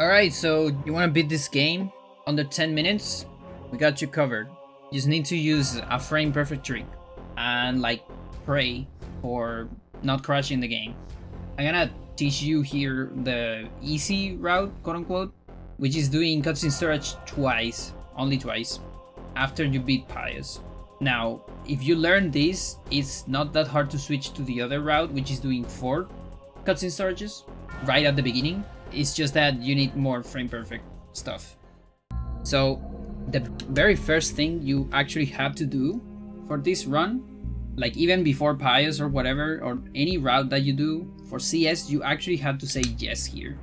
Alright, so you want to beat this game under 10 minutes? We got you covered. You just need to use a frame perfect trick and like pray for not crashing the game. I'm gonna teach you here the easy route, quote unquote, which is doing cutscene storage twice, only twice, after you beat Pious. Now, if you learn this, it's not that hard to switch to the other route, which is doing 4 cutscene storages right at the beginning. It's just that you need more frame perfect stuff. So the very first thing you actually have to do for this run, like even before Pious or whatever, or any route that you do for CS, you actually have to say yes here.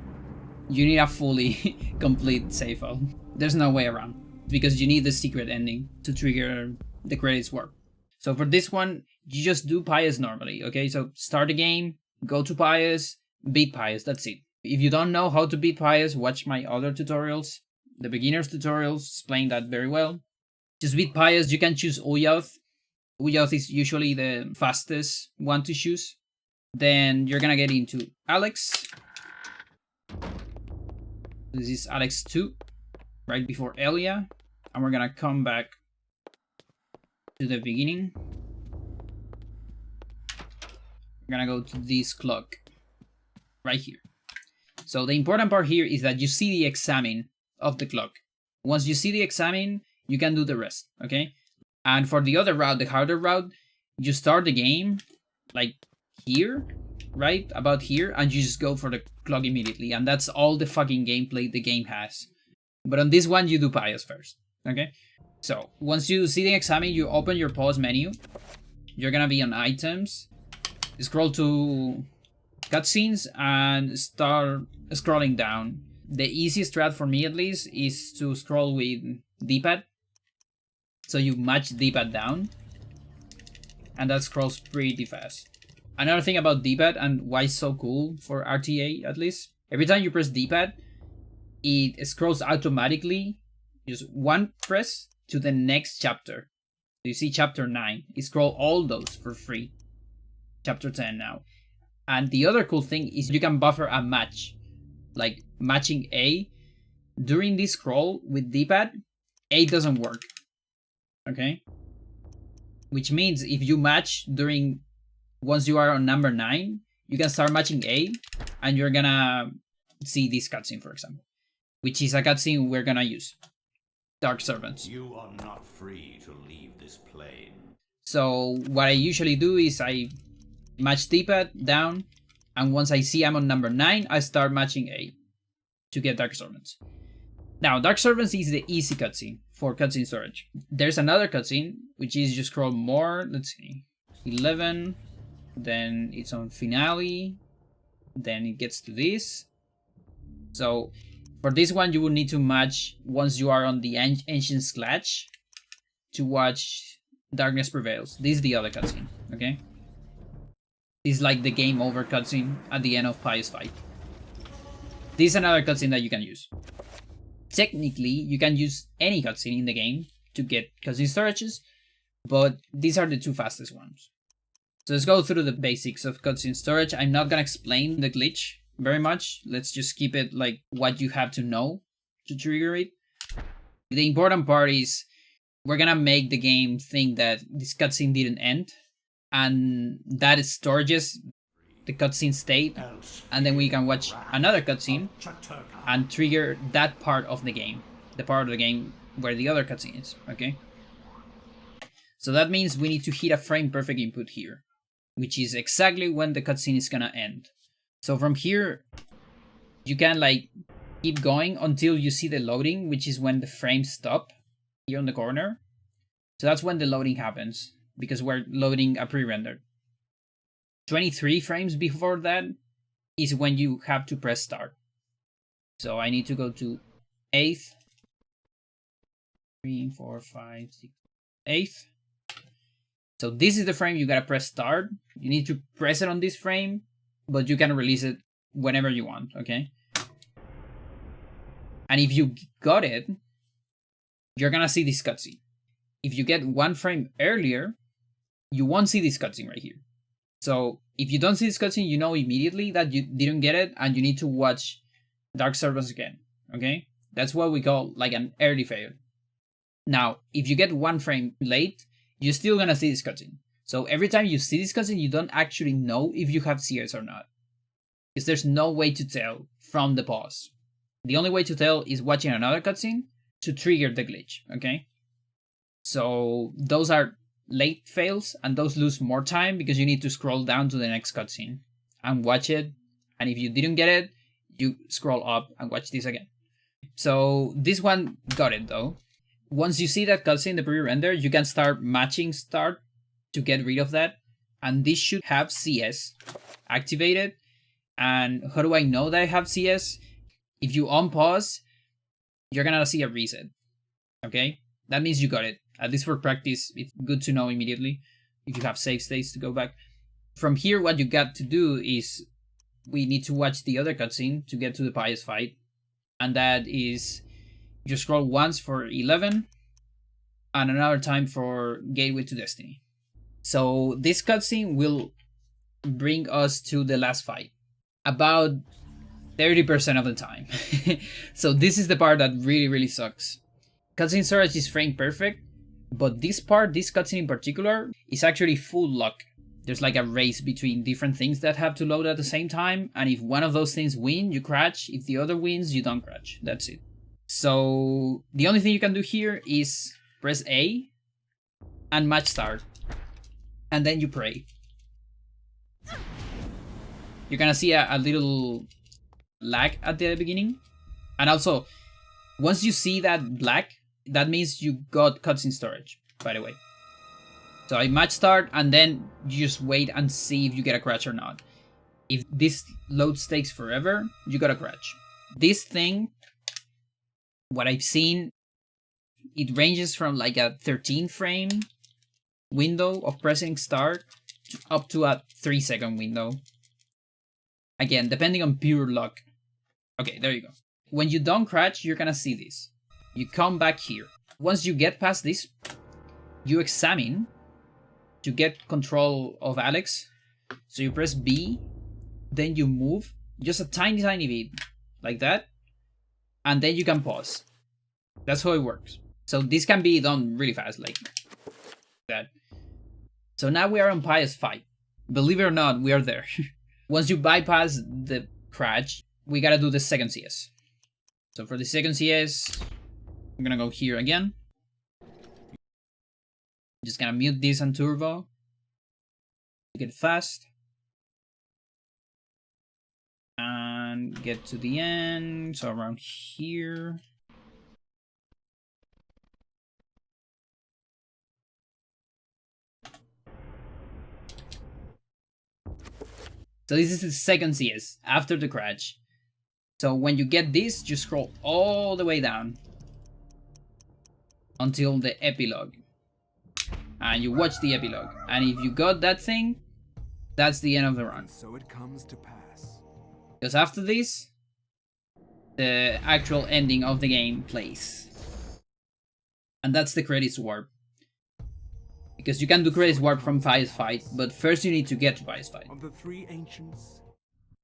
You need a fully complete save file. There's no way around, because you need the secret ending to trigger the credits work. So for this one, you just do Pious normally, okay? So start the game, go to Pious, beat Pious, that's it. If you don't know how to beat Pious, watch my other tutorials. The beginner's tutorials explain that very well. Just beat Pious. You can choose Uyoth. Uyoth is usually the fastest one to choose. Then you're gonna get into Alex. This is Alex 2, right before Elia. And we're gonna come back to the beginning. We're gonna go to this clock right here. So the important part here is that you see the examine of the clock. Once you see the examine, you can do the rest, okay? And for the other route, the harder route, you start the game like here, right? About here, and you just go for the clock immediately. And that's all the fucking gameplay the game has. But on this one, you do Pious first, okay? So once you see the examine, you open your pause menu. You're gonna be on items. Scroll to cutscenes and start scrolling down. The easiest strat for me at least is to scroll with D-pad. So you match D-pad down and that scrolls pretty fast. Another thing about D-pad and why it's so cool for RTA at least, every time you press D-pad, it scrolls automatically, just one press to the next chapter. So you see chapter 9, it scrolls all those for free. Chapter 10 now. And the other cool thing is you can buffer a match, like matching A. During this scroll with D-pad, A doesn't work, okay? Which means if you match during, once you are on number 9, you can start matching A, and you're gonna see this cutscene, for example, which is a cutscene we're gonna use. Dark Servants. You are not free to leave this plane. So what I usually do is I match D-pad down, and once I see I'm on number 9, I start matching A to get Dark Servants. Now, Dark Servants is the easy cutscene for cutscene storage. There's another cutscene, which is you scroll more, let's see, 11, then it's on finale, then it gets to this. So for this one, you will need to match once you are on the Ancient Scratch to watch Darkness Prevails. This is the other cutscene, okay? This is like the game over cutscene at the end of Pious fight. This is another cutscene that you can use. Technically, you can use any cutscene in the game to get cutscene storages, but these are the 2 fastest ones. So let's go through the basics of cutscene storage. I'm not gonna explain the glitch very much. Let's just keep it like what you have to know to trigger it. The important part is we're gonna make the game think that this cutscene didn't end, and that it storages the cutscene state, and then we can watch another cutscene and trigger that part of the game, the part of the game where the other cutscene is, okay? So that means we need to hit a frame perfect input here, which is exactly when the cutscene is gonna end. So from here, you can like keep going until you see the loading, which is when the frames stop here on the corner. So that's when the loading happens, because we're loading a pre-rendered. 23 frames before that is when you have to press start. So I need to go to 8th, 3, 4, 5, 6, 8th. So this is the frame you gotta press start. You need to press it on this frame, but you can release it whenever you want, okay? And if you got it, you're gonna see this cutscene. If you get 1 frame earlier, you won't see this cutscene right here. So if you don't see this cutscene, you know immediately that you didn't get it and you need to watch Dark Servants again. Okay, that's what we call like an early fail. Now, if you get 1 frame late, you're still gonna see this cutscene. So every time you see this cutscene, you don't actually know if you have CS or not, because there's no way to tell from the pause. The only way to tell is watching another cutscene to trigger the glitch. Okay, so those are late fails, and those lose more time because you need to scroll down to the next cutscene and watch it. And if you didn't get it, you scroll up and watch this again. So this one got it though. Once you see that cutscene, the pre-render, you can start matching start to get rid of that. And this should have CS activated. And how do I know that I have CS? If you unpause, you're gonna see a reset. Okay? That means you got it. At least for practice, it's good to know immediately if you have save states to go back. From here, what you got to do is we need to watch the other cutscene to get to the Pious fight. And that is, you scroll once for 11 and another time for Gateway to Destiny. So this cutscene will bring us to the last fight about 30% of the time. So this is the part that really sucks. Cutscene storage is frame perfect, but this part, this cutscene in particular, is actually full luck. There's like a race between different things that have to load at the same time, and if one of those things win, you crash. If the other wins, you don't crash. That's it. So the only thing you can do here is press A and match start, and then you pray. You're gonna see a little lag at the beginning, and also once you see that black, that means you got cutscene storage, by the way. So I match start, and then you just wait and see if you get a crash or not. If this loads takes forever, you got a crash. This thing, what I've seen, it ranges from like a 13 frame window of pressing start up to a 3-second window. Again, depending on pure luck. Okay, there you go. When you don't crash, you're gonna see this. You come back here. Once you get past this, you examine to get control of Alex. So you press B, then you move just a tiny bit, like that, and then you can pause. That's how it works. So this can be done really fast, like that. So now we are on Pious fight. Believe it or not, we are there. Once you bypass the crash, we gotta do the second CS. So for the second CS, I'm gonna go here again. Just gonna mute this on turbo. Get fast. And get to the end. So around here. So this is the second CS after the crash. So when you get this, you scroll all the way down until the epilogue. And you watch the epilogue. And if you got that thing, that's the end of the run. So it comes to pass. Because after this, the actual ending of the game plays. And that's the credits warp. Because you can do credits warp from Pious fight, but first you need to get to Pious fight. Of the three ancients.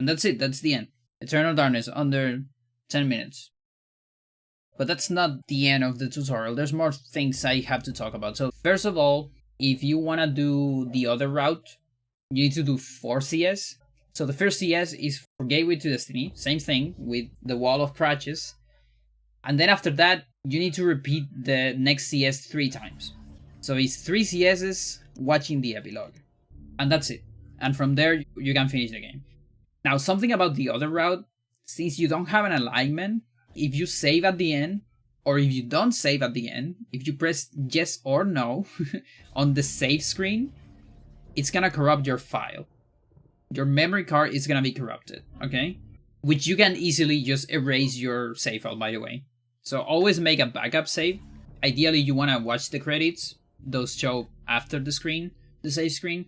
And that's it, that's the end. Eternal Darkness, under 10 minutes. But that's not the end of the tutorial. There's more things I have to talk about. So first of all, if you want to do the other route, you need to do 4 CS. So the first CS is for Gateway to Destiny. Same thing with the wall of crashes. And then after that, you need to repeat the next CS 3 times. So it's 3 CSs watching the epilogue. And that's it. And from there, you can finish the game. Now, something about the other route, since you don't have an alignment, if you save at the end, or if you don't save at the end, if you press yes or no on the save screen, it's gonna corrupt your file. Your memory card is gonna be corrupted, okay? Which you can easily just erase your save file, by the way. So always make a backup save. Ideally, you wanna watch the credits. Those show after the screen, the save screen.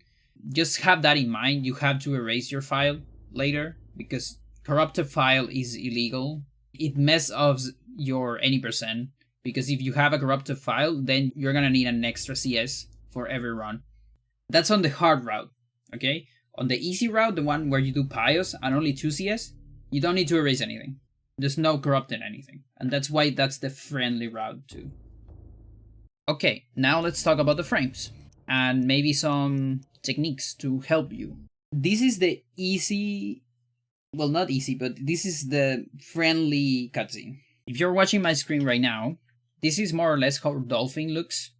Just have that in mind. You have to erase your file later because corrupted file is illegal. It messes up your any percent because if you have a corrupted file, then you're gonna need an extra CS for every run. That's on the hard route, okay? On the easy route, the one where you do Pious and only 2 CS, you don't need to erase anything. There's no corrupting anything. And that's why that's the friendly route too. Okay, now let's talk about the frames. And maybe some techniques to help you. This is the easy... Well, not easy, but this is the friendly cutscene. If you're watching my screen right now, this is more or less how Dolphin looks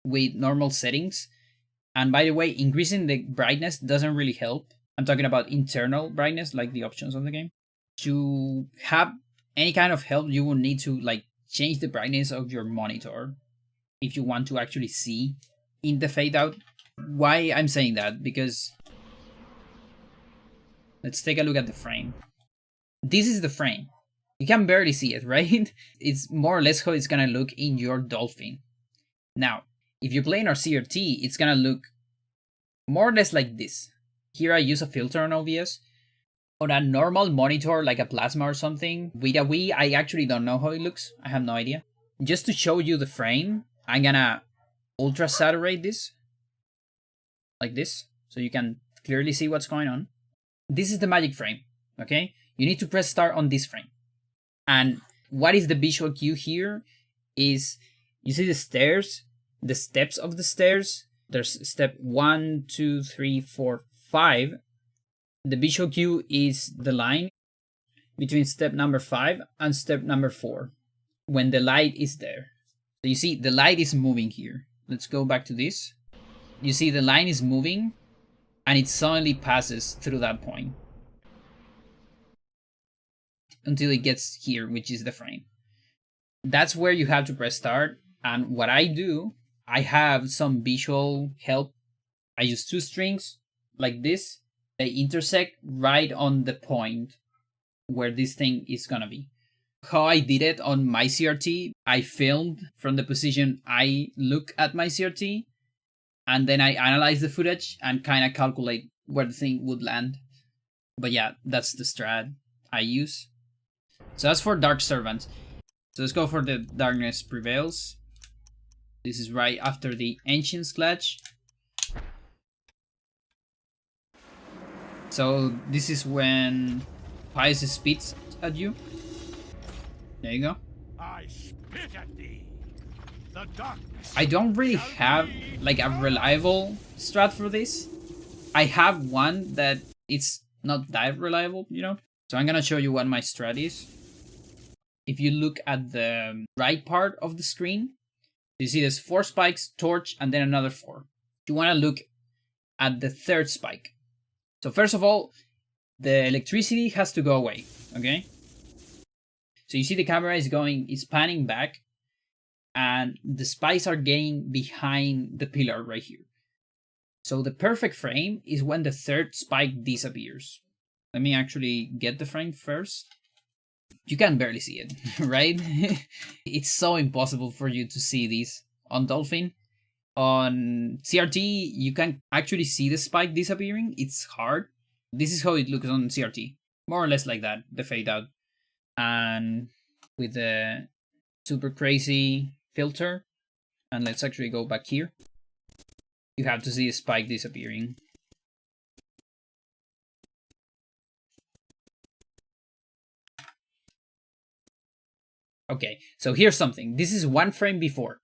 with normal settings. And by the way, increasing the brightness doesn't really help. I'm talking about internal brightness, like the options of the game. To have any kind of help, you will need to like change the brightness of your monitor if you want to actually see in the fade out. Why I'm saying that? Because let's take a look at the frame. This is the frame. You can barely see it, right? It's more or less how it's gonna look in your Dolphin. Now, if you play in our CRT, it's gonna look more or less like this. Here I use a filter on OBS. On a normal monitor, like a plasma or something, with a Wii, I actually don't know how it looks. I have no idea. Just to show you the frame, I'm gonna ultra saturate this. Like this. So you can clearly see what's going on. This is the magic frame, okay? You need to press start on this frame. And what is the visual cue here is, you see the stairs, the steps of the stairs. There's step 1, 2, 3, 4, 5. The visual cue is the line between step number 5 and step number 4 when the light is there. So you see the light is moving here. Let's go back to this. You see the line is moving and it suddenly passes through that point until it gets here, which is the frame. That's where you have to press start. And what I do, I have some visual help. I use 2 strings like this. They intersect right on the point where this thing is gonna be. How I did it on my CRT, I filmed from the position I look at my CRT, and then I analyze the footage and kind of calculate where the thing would land. But yeah, that's the strat I use. So that's for Dark Servant. So let's go for the Darkness Prevails. This is right after the Ancients Clutch. So this is when Pius spits at you. There you go. I spit at thee. The darkness. I don't really have like a reliable strat for this. I have one that it's not that reliable, you know. So I'm gonna show you what my strat is. If you look at the right part of the screen, you see there's 4 spikes, torch, and then another 4. You wanna look at the 3rd spike. So first of all, the electricity has to go away, okay? So you see the camera is panning back, and the spikes are getting behind the pillar right here. So the perfect frame is when the 3rd spike disappears. Let me actually get the frame first. You can barely see it, right? It's so impossible for you to see this on Dolphin. On CRT, you can actually see the spike disappearing. It's hard. This is how it looks on CRT. More or less like that, the fade out. And with the super crazy filter, and let's actually go back here. You have to see the spike disappearing. Okay, so here's something. This is 1 frame before.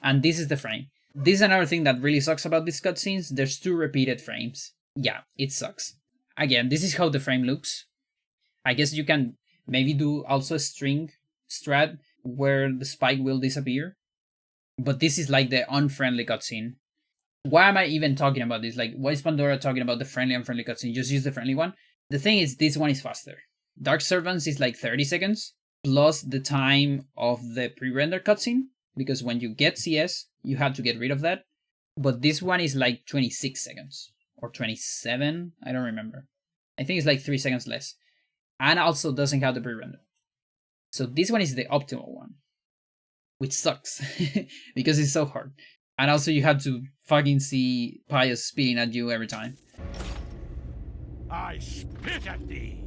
And this is the frame. This is another thing that really sucks about these cutscenes. There's 2 repeated frames. Yeah, it sucks. Again, this is how the frame looks. I guess you can maybe do also a string strat where the spike will disappear. But this is like the unfriendly cutscene. Why am I even talking about this? Like, why is Pandora talking about the friendly and unfriendly cutscene? Just use the friendly one. The thing is, this one is faster. Dark Servants is like 30 seconds plus the time of the pre-render cutscene. Because when you get CS, you have to get rid of that. But this one is like 26 seconds. Or 27, I don't remember. I think it's like 3 seconds less. And also doesn't have the pre-render. So this one is the optimal one. Which sucks. Because it's so hard. And also you have to fucking see Pius spitting at you every time. I spit at thee.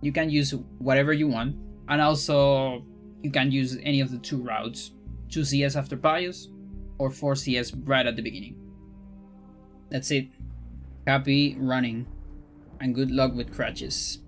You can use whatever you want. And also you can use any of the 2 routes. 2 CS after Pius, or 4 CS right at the beginning. That's it. Happy running, and good luck with crutches.